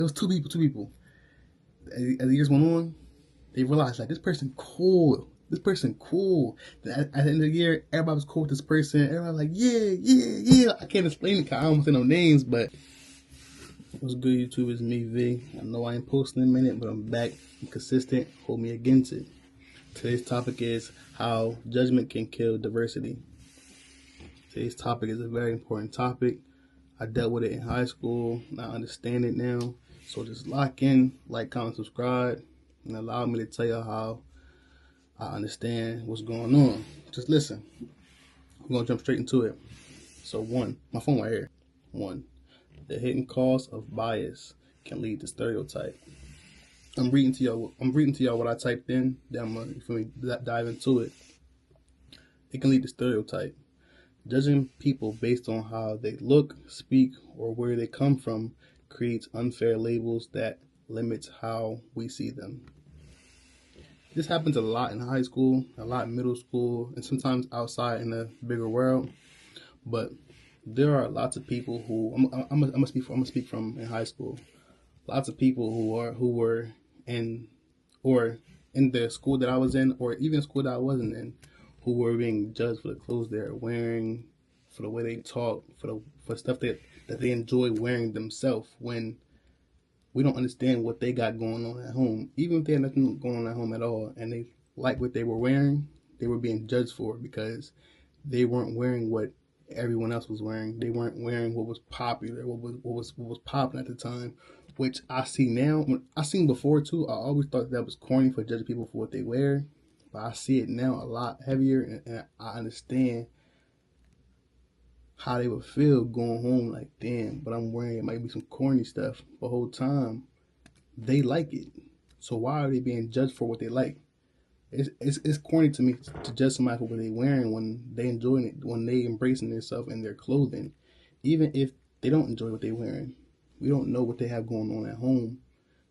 It was two people. As the years went on, they realized like this person cool. This person cool. At the end of the year, everybody was cool with this person. Everybody was like, yeah. I can't explain it because I don't say no names, but what's good, YouTube? It's me, V. I know I ain't posting in a minute, but I'm back. I'm consistent. Hold me against it. Today's topic is how judgment can kill diversity. Today's topic is a very important topic. I dealt with it in high school, and I understand it now. So just lock in, like, comment, subscribe, and allow me to tell you how I understand what's going on. Just listen. We're going to jump straight into it. So one, my phone right here. One, the hidden cost of bias can lead to stereotype. I'm reading to y'all what I typed in. Then I'm gonna dive into it. It can lead to stereotype. Judging people based on how they look, speak, or where they come from creates unfair labels that limits how we see them. This happens a lot in high school, a lot in middle school, and sometimes outside in the bigger world. But there are lots of people who I'm gonna speak from in high school. Lots of people who were in or in the school that I was in, or even school that I wasn't in, who were being judged for the clothes they're wearing, for the way they talk, for stuff that they enjoy wearing themselves, when we don't understand what they got going on at home. Even if they had nothing going on at home at all, and they like what they were wearing, they were being judged for it because they weren't wearing what everyone else was wearing. They weren't wearing what was popular, what was popping at the time, which I see now. I seen before too. I always thought that was corny for judging people for what they wear, but I see it now a lot heavier, and I understand how they would feel going home like, damn, but I'm wearing, it might be some corny stuff. The whole time they like it. So why are they being judged for what they like? It's corny to me to judge somebody for what they're wearing when they enjoying it, when they embracing themselves and their clothing, even if they don't enjoy what they're wearing. We don't know what they have going on at home,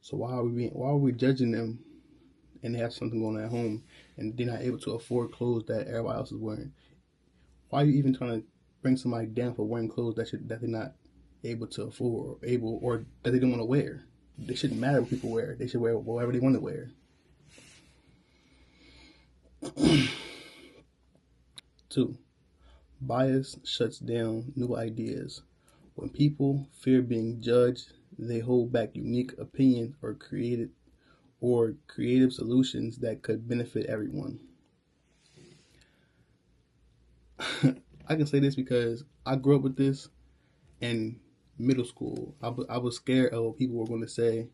so why are we judging them and they have something going on at home and they're not able to afford clothes that everybody else is wearing? Why are you even trying to bring somebody down for wearing clothes that they're not able to afford or that they don't want to wear? It shouldn't matter what people wear. They should wear whatever they want to wear. 2. Bias shuts down new ideas. When people fear being judged, they hold back unique opinions or creative solutions that could benefit everyone. I can say this because I grew up with this in middle school. I was scared of what people were going to say,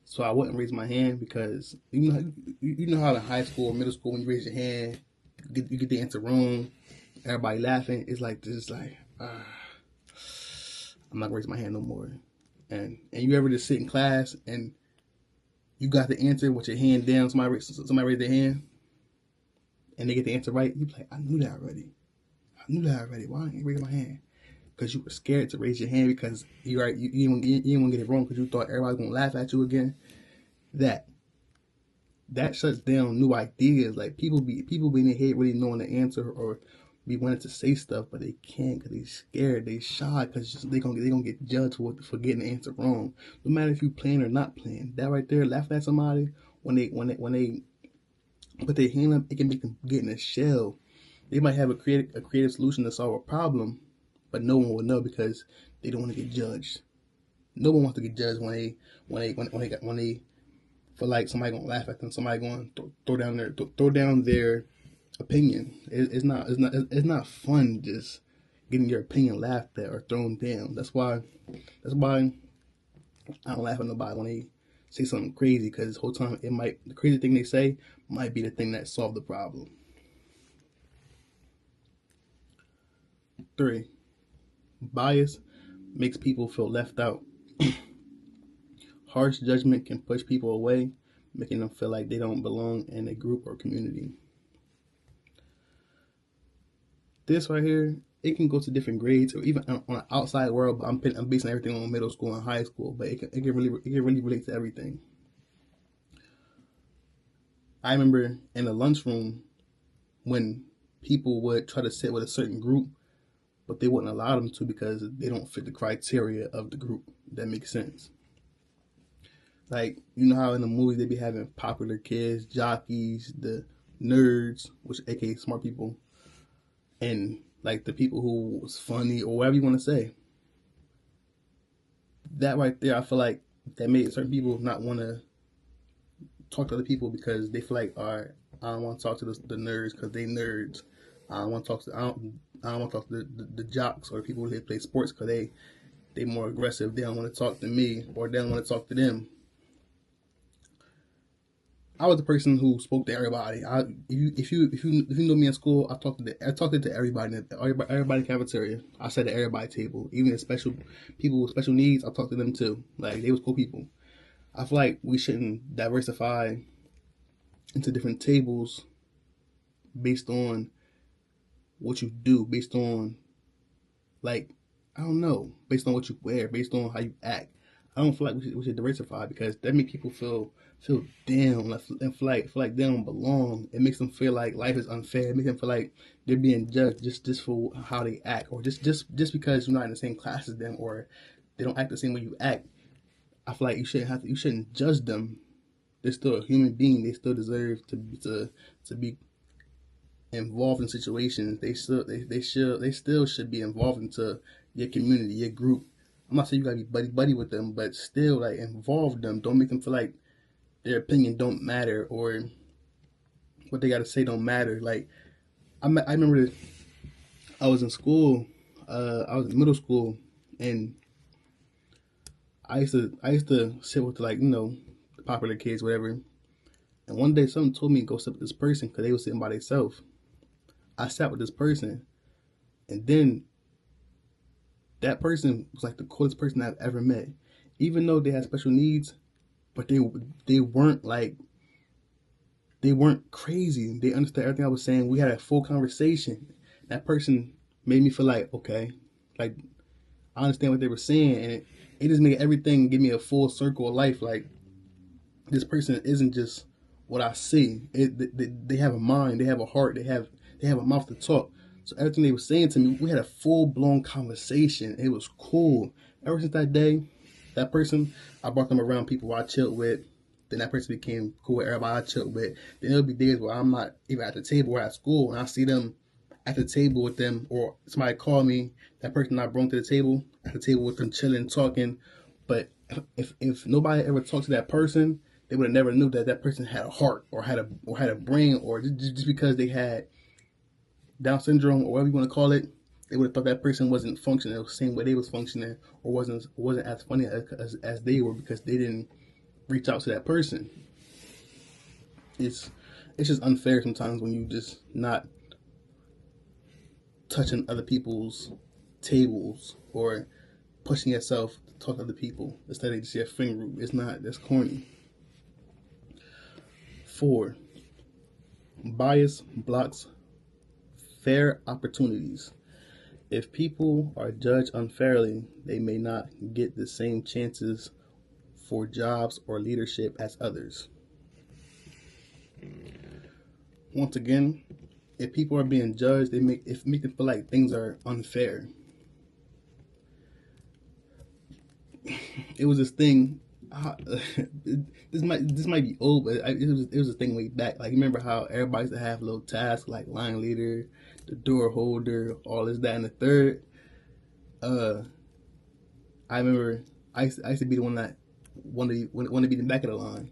so I wouldn't raise my hand because you know how in high school or middle school when you raise your hand, you get the answer wrong, everybody laughing. It's like this, like I'm not gonna raise my hand no more. And you ever just sit in class and you got the answer with your hand down, somebody raised their hand and they get the answer right, you be like, I knew that already. Why didn't I raise my hand? Because you were scared to raise your hand because you didn't want to get it wrong because you thought everybody was gonna laugh at you again. That shuts down new ideas. Like people be in their head really knowing the answer or be wanting to say stuff, but they can't because they scared, they shy because they gonna get judged for getting the answer wrong. No matter if you playing or not playing, that right there, laughing at somebody when they put their hand up, it can make them get in a shell. They might have a creative solution to solve a problem, but no one will know because they don't want to get judged. No one wants to get judged when they feel like somebody gonna laugh at them, somebody going to throw down their opinion. It's not fun just getting your opinion laughed at or thrown down. That's why I don't laugh at nobody when they say something crazy, because the whole time the crazy thing they say might be the thing that solved the problem. 3. Bias makes people feel left out. Harsh judgment can push people away, making them feel like they don't belong in a group or community. This right here, it can go to different grades or even on an outside world, but I'm basing everything on middle school and high school, but it can really relate to everything. I remember in the lunchroom when people would try to sit with a certain group, but they wouldn't allow them to because they don't fit the criteria of the group. That makes sense. Like, you know how in the movies they be having popular kids, jockeys, the nerds, which aka smart people, and like the people who was funny or whatever you want to say. That right there, I feel like that made certain people not want to talk to other people because they feel like, all right, I don't want to talk to the nerds because they nerds. I don't want to talk to I don't want to talk to the jocks or the people who play sports because they more aggressive. They don't want to talk to me or they don't want to talk to them. I was the person who spoke to everybody. If you know me in school, I talked to everybody everybody cafeteria. I sat at everybody table, even the special people with special needs. I talked to them too. Like they was cool people. I feel like we shouldn't diversify into different tables based on what you do, based on like I don't know, based on what you wear, based on how you act. I don't feel like we should diversify because that makes people feel down and feel like they don't belong. It makes them feel like life is unfair. It makes them feel like they're being judged just for how they act, or just because you're not in the same class as them, or they don't act the same way you act. I feel like you shouldn't judge them. They're still a human being. They still deserve to be involved in situations. They still should be involved into your community, your group. I'm not saying you gotta be buddy with them, but still like involve them. Don't make them feel like their opinion don't matter or what they gotta say don't matter. Like I remember I was in school, I was in middle school, and I used to sit with like the popular kids, whatever. And one day something told me to go sit with this person because they were sitting by themselves. I sat with this person, and then that person was like the coolest person I've ever met. Even though they had special needs, but they weren't crazy. They understood everything I was saying. We had a full conversation. That person made me feel like, okay, like I understand what they were saying, and it just made everything give me a full circle of life. Like this person isn't just what I see. They have a mind, they have a heart, they have a mouth to talk. So everything they were saying to me, we had a full blown conversation. It was cool. Ever since that day, that person, I brought them around people I chilled with. Then that person became cool with everybody I chilled with. Then there'll be days where I'm not even at the table or at school, and I see them at the table with them, or somebody call me, that person I brought to the table, at the table with them chilling, talking. But if nobody ever talked to that person, they would have never knew that that person had a heart or had a brain, or just because they had Down syndrome or whatever you want to call it, they would have thought that person wasn't functioning the same way they was functioning, or wasn't as funny as they were because they didn't reach out to that person. It's just unfair sometimes when you just not touching other people's tables or pushing yourself to talk to other people instead of just your finger root. It's not. That's corny. 4. Bias blocks fair opportunities. If people are judged unfairly, they may not get the same chances for jobs or leadership as others. Once again, if people are being judged, it make them feel like things are unfair. It was this thing. This might be old, but it was a thing way back. Like, remember how everybody used to have little tasks like line leader, the door holder, all this, that, and the third. I remember I used to be the one that wanted to be the back of the line.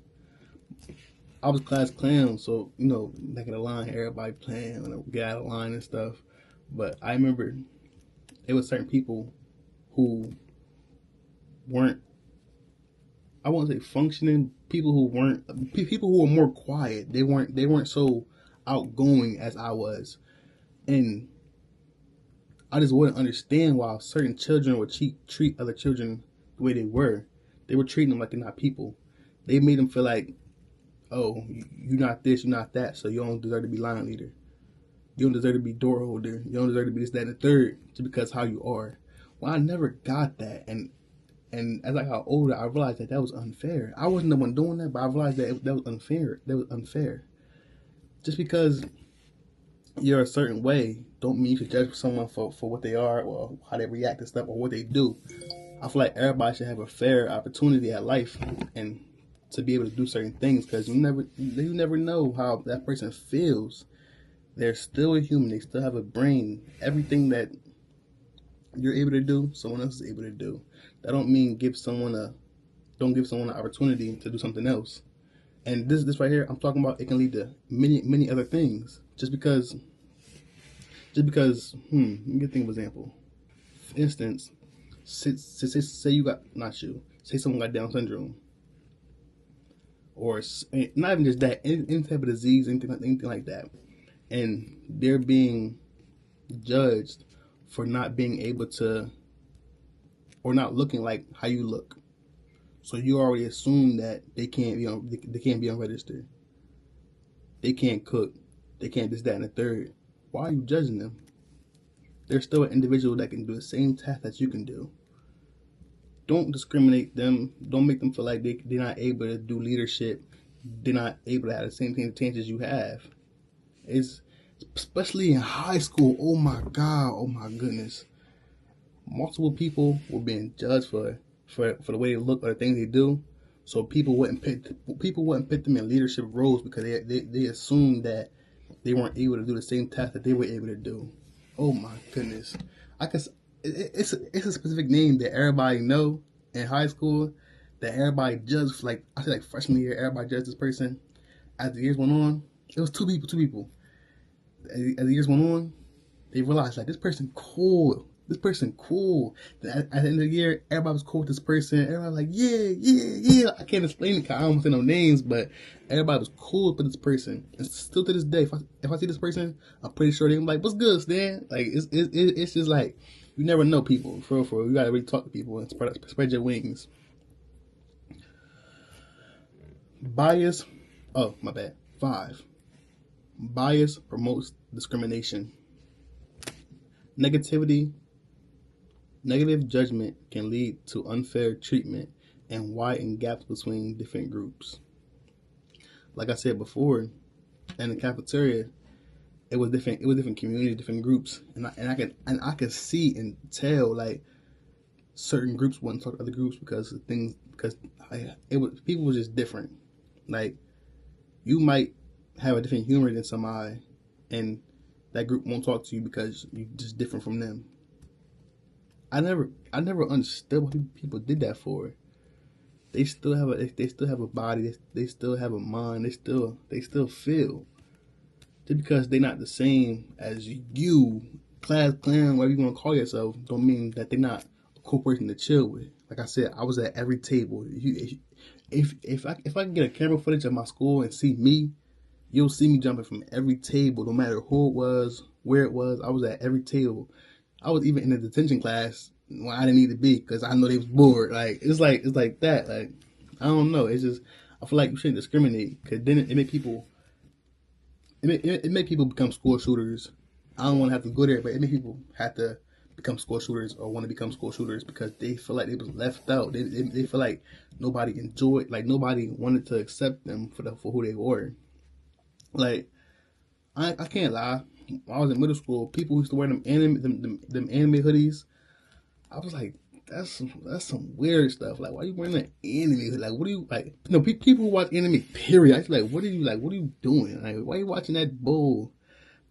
I was class clown, so back of the line, everybody playing, get out of line and stuff. But I remember there was certain people who weren't, I won't say functioning, people who were more quiet. They weren't so outgoing as I was. And I just wouldn't understand why certain children would treat other children the way they were. They were treating them like they're not people. They made them feel like, oh, you're not this, you're not that, so you don't deserve to be line leader. You don't deserve to be door holder. You don't deserve to be this, that, and the third, just because how you are. Well, I never got that, and as I got older, I realized that was unfair. I wasn't the one doing that, but I realized that that was unfair. That was unfair. Just because you're a certain way, don't mean you should judge someone for what they are, or how they react to stuff, or what they do. I feel like everybody should have a fair opportunity at life, and to be able to do certain things, because you never know how that person feels. They're still a human. They still have a brain. Everything that you're able to do, someone else is able to do. That don't mean don't give someone an opportunity to do something else. And this right here, I'm talking about, it can lead to many other things. Just because, let me think of an example. For instance, say you got, not you, say someone got Down syndrome, or not even just that, any type of disease, anything like that, and they're being judged for not being able to, or not looking like how you look. So you already assume that they can't be unregistered. They can't cook. They can't this, that, and the third. Why are you judging them? They're still an individual that can do the same task that you can do. Don't discriminate them. Don't make them feel like they're not able to do leadership. They're not able to have the same chances you have. It's especially in high school. Oh my God. Oh my goodness. Multiple people were being judged for the way they look or the things they do. So people wouldn't pick them in leadership roles because they assumed that they weren't able to do the same task that they were able to do. Oh my goodness. It's a specific name that everybody know in high school, that everybody judged for, like, I say, like freshman year, everybody judged this person. As the years went on, it was two people. As the years went on, they realized, like, this person cool. At the end of the year, everybody was cool with this person. Everybody was like, yeah. I can't explain it because I don't say no names, but everybody was cool with this person. And still to this day, if I see this person, I'm pretty sure they're like, what's good, Stan? Like, it's just like, you never know people. For real. You gotta really talk to people and spread your wings. Bias. Oh, my bad. 5. Bias promotes discrimination. Negative judgment can lead to unfair treatment and widen gaps between different groups. Like I said before, in the cafeteria, it was different communities, different groups, and I could see and tell, like, certain groups wouldn't talk to other groups because people were just different. Like, you might have a different humor than somebody, and that group won't talk to you because you're just different from them. I never understood what people did that for. They still have a body. They still have a mind. They still feel. Just because they're not the same as you, class, clan, whatever you want to call yourself, don't mean that they're not a cool person to chill with. Like I said, I was at every table. If I can get a camera footage of my school and see me, you'll see me jumping from every table, no matter who it was, where it was. I was at every table. I was even in the detention class when I didn't need to be because I know they was bored. Like, it's like that. Like, I don't know. It's just, I feel like you shouldn't discriminate, because then it make people become school shooters. I don't want to have to go there, but it make people have to become school shooters or want to become school shooters because they feel like they was left out. They feel like nobody enjoyed, like nobody wanted to accept them for who they were. Like, I can't lie. When I was in middle school, people used to wear them anime hoodies. I was like, that's some weird stuff. Like, why are you wearing an anime hoodie? Like, what do you, like, people who watch anime, period. I was like, what are you doing? Like, why are you watching that bull?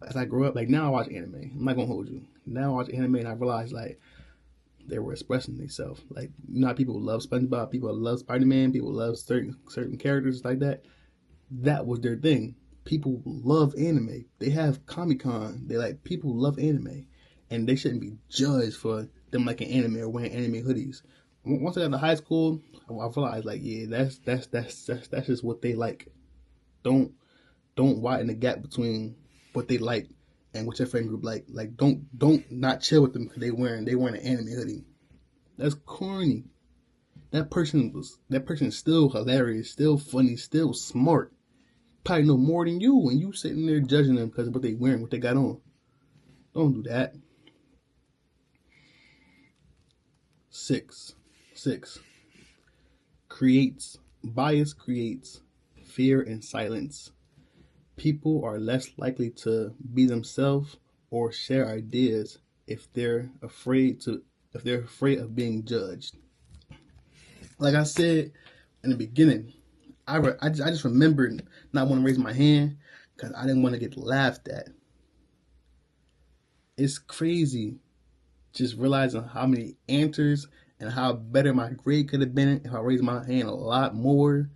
As I grew up, like, now I watch anime. I'm not gonna hold you. Now I watch anime and I realized, like, they were expressing themselves. Like, you know how people love SpongeBob, people love Spider-Man, people love certain characters like that. That was their thing. People love anime. They have Comic-Con. People love anime, and they shouldn't be judged for them liking anime or wearing anime hoodies. Once I got to high school, I realized, like, yeah, that's just what they like. Don't widen the gap between what they like and what your friend group like. Like, don't not chill with them because they wearing an anime hoodie. That's corny. That person is still hilarious, still funny, still smart. Probably know more than you, and you sitting there judging them because of what they wearing, what they got on. Don't do that. 6. Bias creates fear and silence. People are less likely to be themselves or share ideas if they're afraid of being judged. Like I said in the beginning, I just remembered not want to raise my hand because I didn't want to get laughed at. It's crazy just realizing how many answers and how better my grade could have been if I raised my hand a lot more.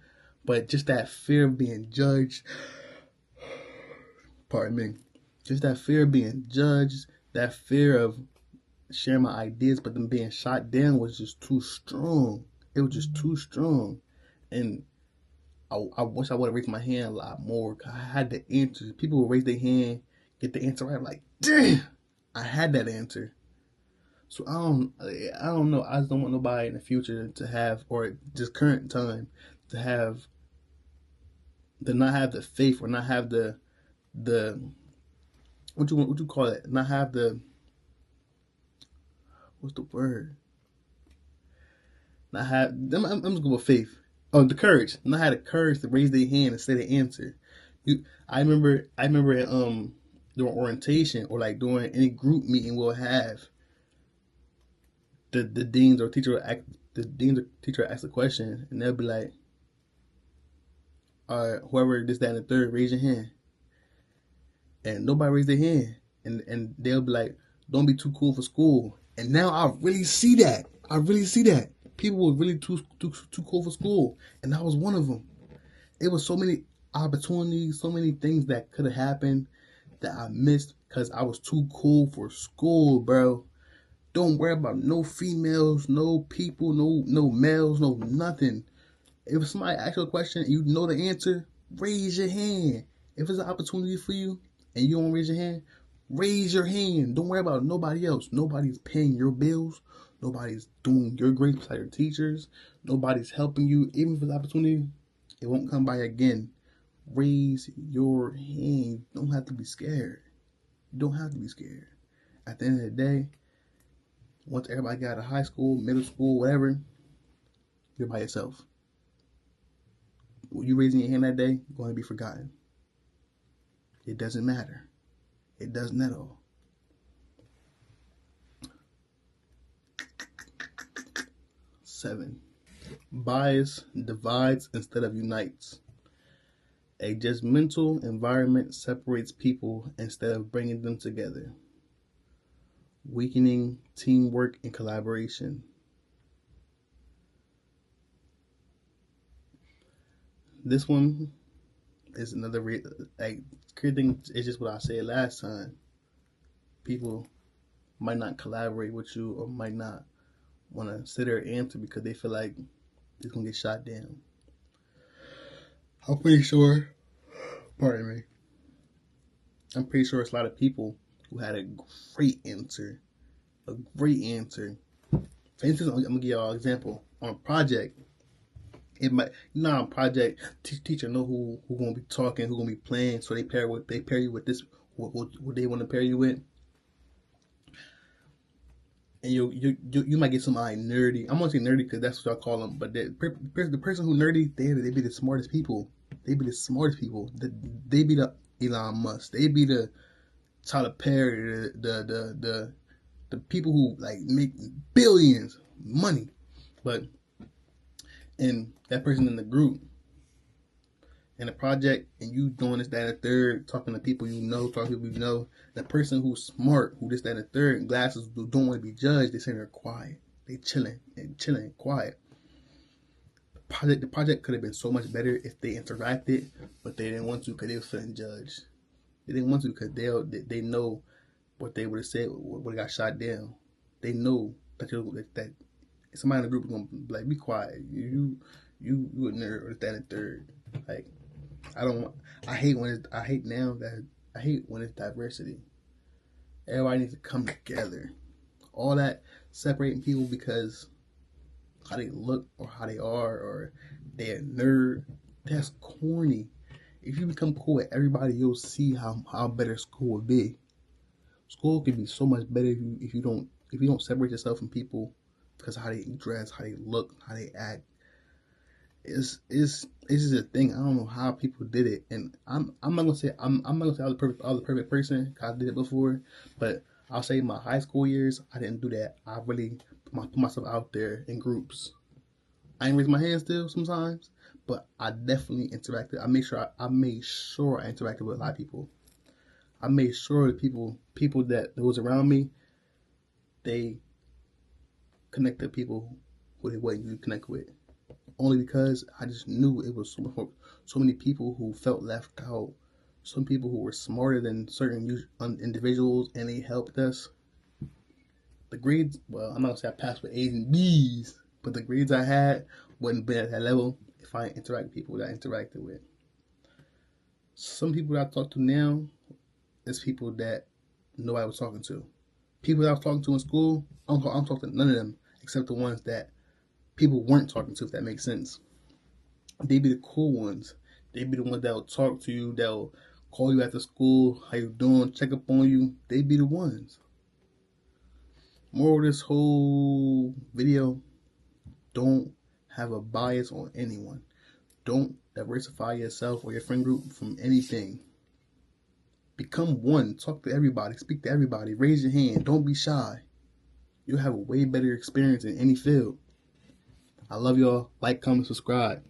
But just that fear of being judged, pardon me, just that fear of being judged, that fear of sharing my ideas, but them being shot down was just too strong. It was just too strong. And I wish I would have raised my hand a lot more. Cause I had the answers. People would raise their hand, get the answer right. I'm like, damn, I had that answer. So I don't know. I just don't want nobody in the future to have, or just current time, to not have the faith, or not have the what you call it? Not have the, what's the word? Not have. I'm just going with faith. Oh, the courage. Not have the courage to raise their hand and say the answer. I remember during orientation, or like during any group meeting we'll have, the deans or teacher will ask a question, and they'll be like, whoever this, that, and the third, raise your hand. And nobody raised their hand, and they'll be like, don't be too cool for school. And now I really see that. People were really too cool for school, and I was one of them. It was so many opportunities, so many things that could have happened that I missed because I was too cool for school, bro. Don't worry about no females, no people, no males, no nothing. If somebody asks you a question and you know the answer, raise your hand. If it's an opportunity for you and you don't raise your hand, raise your hand. Don't worry about nobody else. Nobody's paying your bills. Nobody's doing your grades beside your teachers. Nobody's helping you. Even if it's an opportunity, it won't come by again. Raise your hand. You don't have to be scared. You don't have to be scared. At the end of the day, once everybody got out of high school, middle school, whatever, you're by yourself. You raising your hand that day, going to be forgotten. It doesn't matter. It doesn't at all. Seven. Bias divides instead of unites. A judgmental environment separates people instead of bringing them together, weakening teamwork and collaboration. This one is another clear thing. It's just what I said last time. People might not collaborate with you, or might not want to sit there and answer because they feel like it's gonna get shot down. I'm pretty sure. Pardon me. I'm pretty sure it's a lot of people who had a great answer. A great answer. For instance, I'm gonna give y'all an example. On a project, it might, on a project, teacher know who gonna be talking, who gonna be playing, so they pair you with this, what they want to pair you with. And you might get somebody nerdy. I'm gonna say nerdy because that's what y'all call them. But the person who nerdy, they be the smartest people. They be the smartest people. They be the Elon Musk. They be the Tyler Perry. The people who like make billions money. But and that person in the group, in a project, and you doing this, that, and the third, talking to people you know, the person who's smart, who this, that, and the third, and glasses, who don't want to be judged, they sitting there quiet. They chilling, quiet. The project could have been so much better if they interacted, but they didn't want to because they were feeling judged. They didn't want to because they know what they would have said, would have got shot down. They know that somebody in the group is gonna be like, be quiet. You a nerd, or that, and the third. Like, I hate when it's diversity. Everybody needs to come together. All that separating people because how they look, or how they are, or they're a nerd, that's corny. If you become cool with everybody, you'll see how better school would be. School can be so much better if you don't separate yourself from people because of how they dress, how they look, how they act. It's just a thing. I don't know how people did it, and I'm not gonna say I was the perfect person. Cause I did it before, but I'll say my high school years I didn't do that. I really put myself out there in groups. I ain't raise my hand still sometimes, but I definitely interacted. I made sure I interacted with a lot of people. I made sure the people that was around me, they connected people who they wouldn't usually connect with. Only because I just knew it was so many people who felt left out. Some people who were smarter than certain individuals, and they helped us. The grades, well, I'm not gonna say I passed with A's and B's, but the grades I had wouldn't be at that level if I interact with people that I interacted with. Some people that I talk to now is people that nobody was talking to. People that I was talking to in school, I'm talking to none of them except the ones that people weren't talking to, if that makes sense. They be the cool ones. They be the ones that will talk to you, that will call you after school, how you doing, check up on you. They be the ones. More of this whole video, don't have a bias on anyone. Don't diversify yourself or your friend group from anything. Become one. Talk to everybody. Speak to everybody. Raise your hand. Don't be shy. You'll have a way better experience in any field. I love y'all. Like, comment, subscribe.